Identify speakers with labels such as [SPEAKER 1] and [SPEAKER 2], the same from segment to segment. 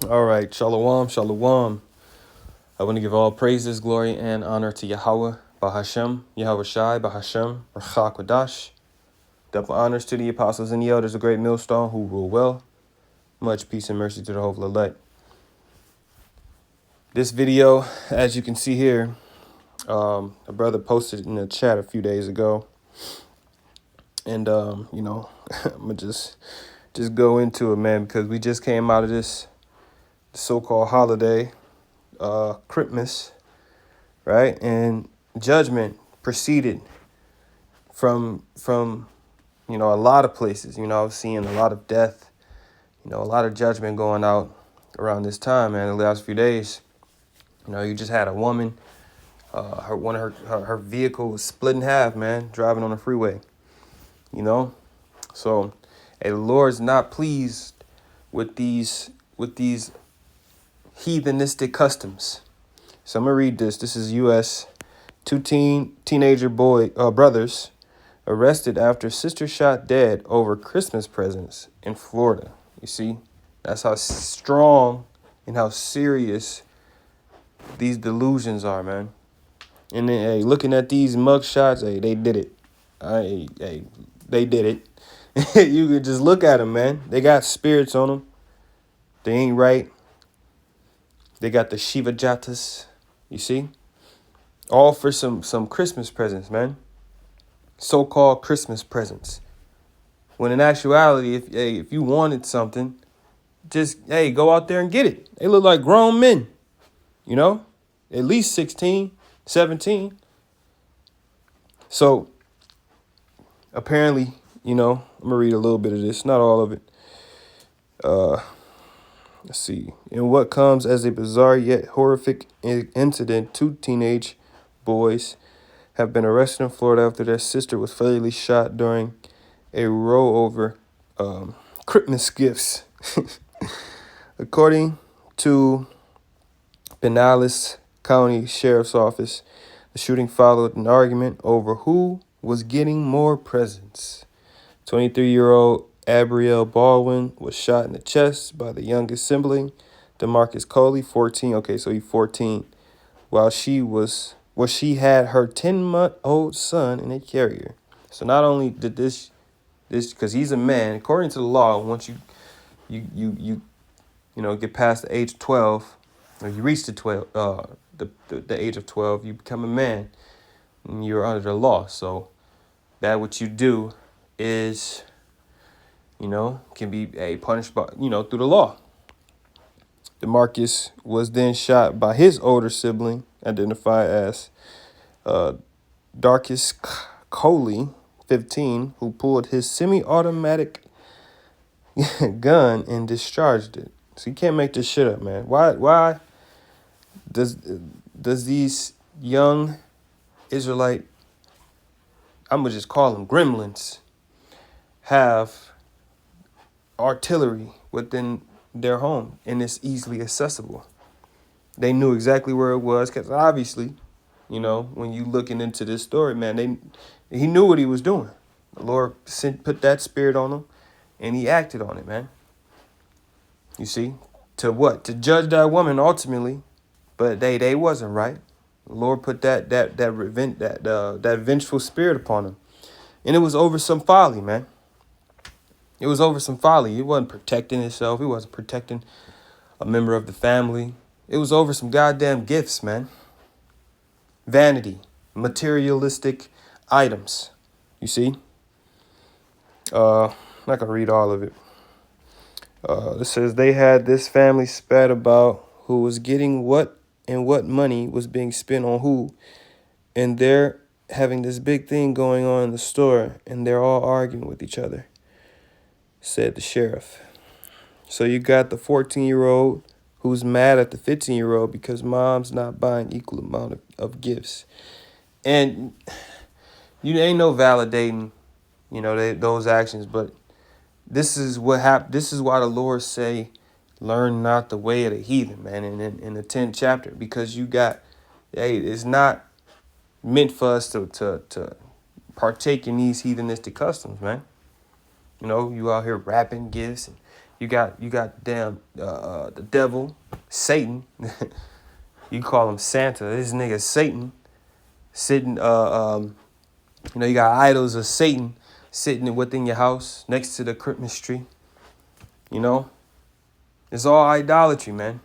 [SPEAKER 1] All right, shalom, shalom. I want to give all praises, glory, and honor to Yahweh, Bahashem, Yahweh Shai, Bahashem, Rachak Wadash. Double honors to the apostles and the elders, a great millstone who rule well. Much peace and mercy to the whole elect. This video, as you can see here, a brother posted in the chat a few days ago. And, I'm going to just go into it, man, because we just came out of this so-called holiday, Christmas, right? And judgment proceeded from a lot of places. I was seeing a lot of death, a lot of judgment going out around this time, man. The last few days, you just had a woman, her vehicle was split in half, man, driving on the freeway. So, hey, the Lord's not pleased with these heathenistic customs. So I'm gonna read this. This is U.S. Two teenager brothers arrested after sister shot dead over Christmas presents in Florida. You see, that's how strong and how serious these delusions are, man. And then, hey, looking at these mug shots, hey, they did it. They did it. You could just look at them, man. They got spirits on them. They ain't right. They got the Shiva Jatas, you see? All for some Christmas presents, man. So-called Christmas presents. When in actuality, if you wanted something, just, go out there and get it. They look like grown men, at least 16, 17. So, apparently, I'm going to read a little bit of this, not all of it. Let's see. In what comes as a bizarre yet horrific incident, two teenage boys have been arrested in Florida after their sister was fatally shot during a row over Christmas gifts. According to Pinellas County Sheriff's Office, the shooting followed an argument over who was getting more presents. 23-year-old Abrielle Baldwin was shot in the chest by the youngest sibling, DeMarcus Coley, 14. Okay, so he's 14. While she had her 10-month-old son in a carrier. So not only did this because he's a man, according to the law, once you get past the age of 12, or you reach the age of 12, you become a man and you're under the law. So that what you do is can be punished by through the law. DeMarcus was then shot by his older sibling, identified as Darkus Coley, 15, who pulled his semi-automatic gun and discharged it. So you can't make this shit up, man. Why does these young Israelite, I'm gonna just call them gremlins, have artillery within their home and it's easily accessible? They knew exactly where it was because obviously, when you looking into this story, man, he knew what he was doing. The Lord put that spirit on him and he acted on it, man. You see, to what? To judge that woman ultimately, but they wasn't right. The Lord put that vengeful spirit upon him. And it was over some folly, man. It was over some folly. It wasn't protecting itself. It wasn't protecting a member of the family. It was over some goddamn gifts, man. Vanity, materialistic items. You see? I'm not going to read all of it. It says they had this family spat about who was getting what and what money was being spent on who. And they're having this big thing going on in the store and they're all arguing with each other, said the sheriff. So you got the 14-year-old who's mad at the 15-year-old because mom's not buying equal amount of gifts. And you ain't no validating, those actions, but this is what happened. This is why the Lord say, learn not the way of the heathen, man, in the 10th chapter, because you got, it's not meant for us to partake in these heathenistic customs, man. You out here wrapping gifts and You got damn the devil, Satan. You call him Santa. This nigga Satan sitting. You got idols of Satan sitting within your house next to the Christmas tree. You know, it's all idolatry, man.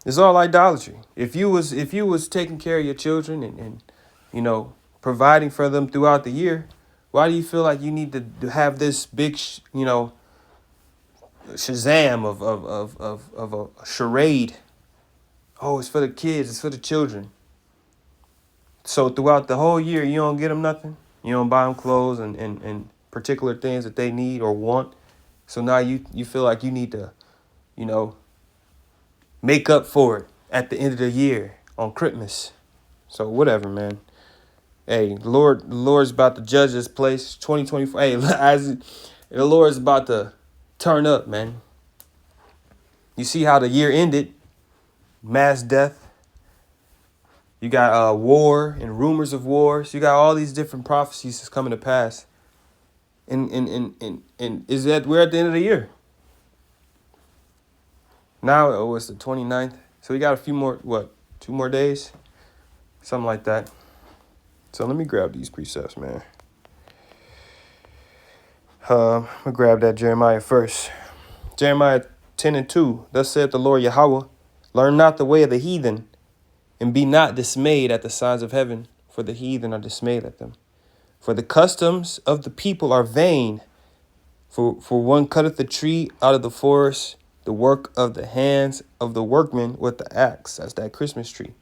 [SPEAKER 1] It's all idolatry. If you was taking care of your children and providing for them throughout the year, why do you feel like you need to have this big Shazam of a charade? Oh, it's for the kids, it's for the children. So throughout the whole year, you don't get them nothing. You don't buy them clothes and particular things that they need or want. So now you feel like you need to, you know, make up for it at the end of the year on Christmas. So whatever, man. Hey, the Lord's about to judge this place. 2024. Hey, the Lord's about to turn up, man. You see how the year ended? Mass death. You got war and rumors of wars. You got all these different prophecies that's coming to pass. And is that we're at the end of the year. Now it's the 29th. So we got a few more, 2 more days? Something like that. So let me grab these precepts, man. I'm going to grab that Jeremiah first. Jeremiah 10:2. Thus saith the Lord Yahweh, learn not the way of the heathen, and be not dismayed at the signs of heaven, for the heathen are dismayed at them. For the customs of the people are vain. For one cutteth the tree out of the forest, the work of the hands of the workmen with the axe. That's that Christmas tree.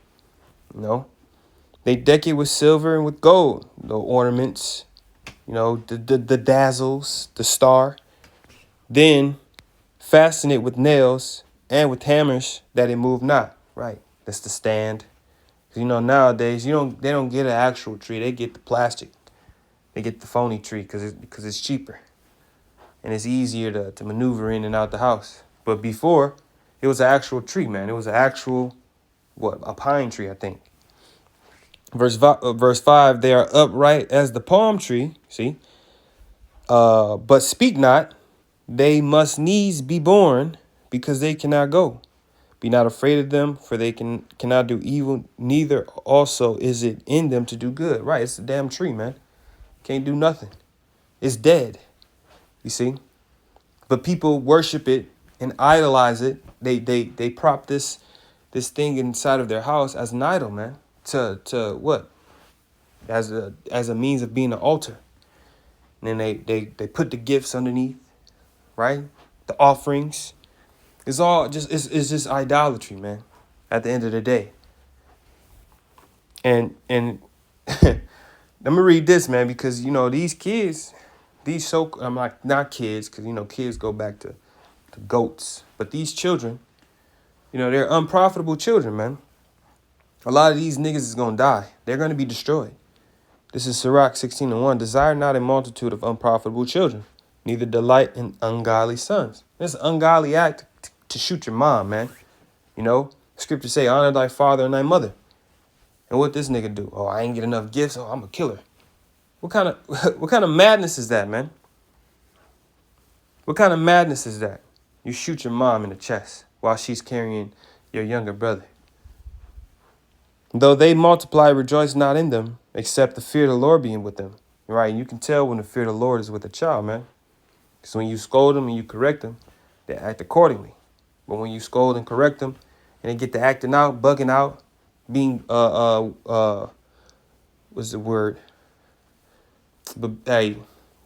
[SPEAKER 1] They deck it with silver and with gold, the ornaments, the dazzles, the star. Then fasten it with nails and with hammers that it move not. Right. That's the stand. Nowadays they don't get an actual tree. They get the plastic. They get the phony tree because it's cheaper. And it's easier to maneuver in and out the house. But before, it was an actual tree, man. It was an actual, a pine tree, I think. Verse 5, they are upright as the palm tree, see? But speak not, they must needs be born, because they cannot go. Be not afraid of them, for they cannot do evil, neither also is it in them to do good. Right, it's a damn tree, man. Can't do nothing. It's dead, you see? But people worship it and idolize it. They prop this thing inside of their house as an idol, man. To what? As a means of being an altar. And then they put the gifts underneath, right? The offerings. It's all just it's just idolatry, man. At the end of the day. And let me read this, man, because these kids, I'm like not kids, because kids go back to goats, but these children, they're unprofitable children, man. A lot of these niggas is gonna die. They're gonna be destroyed. This is Sirach 16:1. Desire not a multitude of unprofitable children, neither delight in ungodly sons. It's an ungodly act to shoot your mom, man. Scripture say, honor thy father and thy mother. And what this nigga do? Oh, I ain't get enough gifts. Oh, I'm a killer. What kind of madness is that, man? What kind of madness is that? You shoot your mom in the chest while she's carrying your younger brother. Though they multiply, rejoice not in them, except the fear of the Lord being with them. Right? And you can tell when the fear of the Lord is with a child, man. Because when you scold them and you correct them, they act accordingly. But when you scold and correct them, and they get to acting out, bugging out, being what's the word? But hey,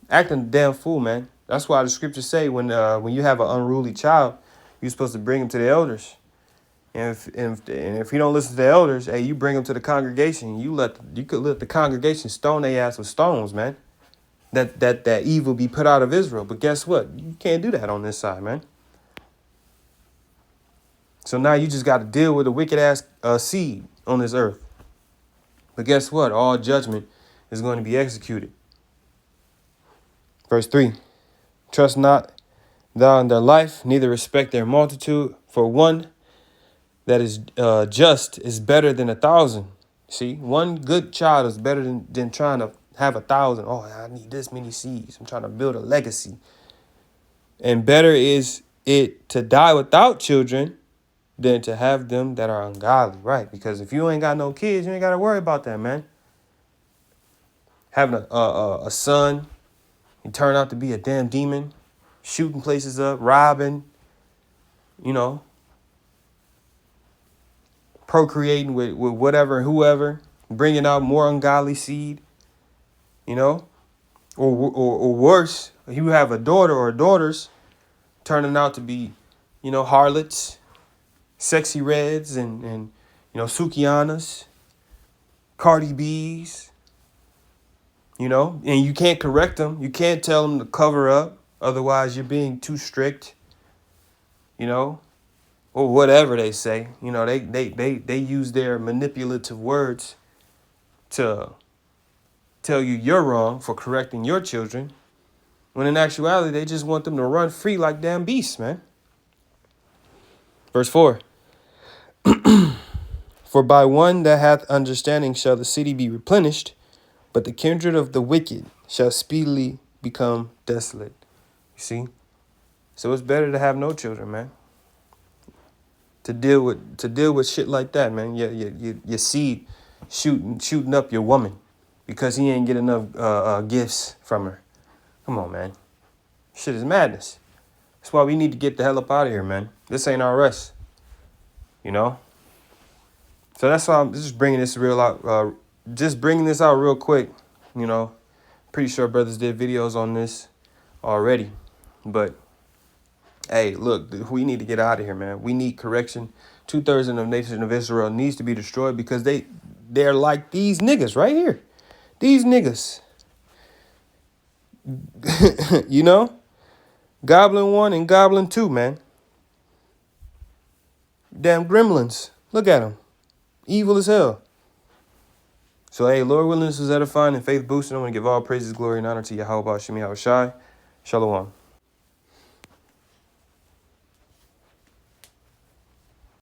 [SPEAKER 1] acting a damn fool, man. That's why the scriptures say when you have an unruly child, you're supposed to bring him to the elders. And if you don't listen to the elders, hey, you bring them to the congregation. You could let the congregation stone their ass with stones, man. That evil be put out of Israel. But guess what? You can't do that on this side, man. So now you just got to deal with a wicked ass seed on this earth. But guess what? All judgment is going to be executed. Verse 3. Trust not thou in their life, neither respect their multitude. For one that is just is better than 1,000. See, one good child is better than trying to have 1,000. Oh, I need this many seeds. I'm trying to build a legacy. And better is it to die without children than to have them that are ungodly, right? Because if you ain't got no kids, you ain't got to worry about that, man. Having a son, he turned out to be a damn demon, shooting places up, robbing, you know, procreating with whatever and whoever, bringing out more ungodly seed, you know, or worse, you have a daughter or daughters turning out to be, you know, harlots, sexy reds, and you know, Sukianas, Cardi B's, you know, and you can't correct them. You can't tell them to cover up. Otherwise, you're being too strict, you know, or whatever they say. You know, they use their manipulative words to tell you you're wrong for correcting your children, when in actuality, they just want them to run free like damn beasts, man. Verse 4. For by one that hath understanding shall the city be replenished, but the kindred of the wicked shall speedily become desolate. You see? So it's better to have no children, man. To deal with shit like that, man. Your seed shooting up your woman because he ain't get enough gifts from her. Come on, man. Shit is madness. That's why we need to get the hell up out of here, man. This ain't our rest. You know? So that's why I'm just bringing this out real quick. You know, pretty sure brothers did videos on this already. But, hey, look, we need to get out of here, man. We need correction. 2/3 of the nation of Israel needs to be destroyed because they're like these niggas right here. These niggas. You know? Goblin 1 and Goblin 2, man. Damn gremlins. Look at them. Evil as hell. So, hey, Lord willing, this is edifying and faith boosting. I want to give all praises, glory, and honor to Yahweh Shemi Shai. Shalom.